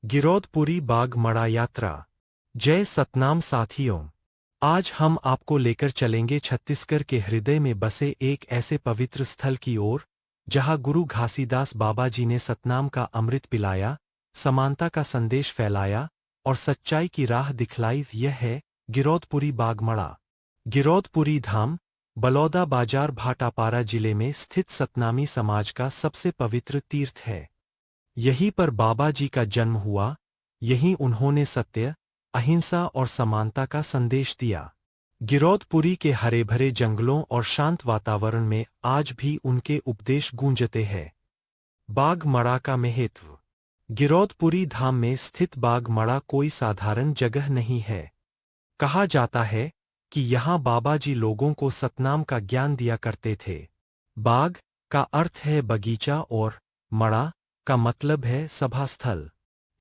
गिरौदपुरी बाग मड़ा यात्रा। जय सतनाम साथियों। आज हम आपको लेकर चलेंगे छत्तीसगढ़ के हृदय में बसे एक ऐसे पवित्र स्थल की ओर जहां गुरु घासीदास बाबा जी ने सतनाम का अमृत पिलाया, समानता का संदेश फैलाया और सच्चाई की राह दिखलाई। यह है गिरौदपुरी बाग मड़ा। गिरौदपुरी धाम बलौदा बाजार भाटापारा जिले में स्थित सतनामी समाज का सबसे पवित्र तीर्थ है। यहीं पर बाबा जी का जन्म हुआ, यहीं उन्होंने सत्य, अहिंसा और समानता का संदेश दिया। गिरौदपुरी के हरे भरे जंगलों और शांत वातावरण में आज भी उनके उपदेश गूंजते हैं। बाग मड़ा का महत्व। गिरौदपुरी धाम में स्थित बाग मड़ा कोई साधारण जगह नहीं है। कहा जाता है कि यहाँ बाबा जी लोगों को सतनाम का ज्ञान दिया करते थे। बाग का अर्थ है बगीचा और मड़ा का मतलब है सभा स्थल।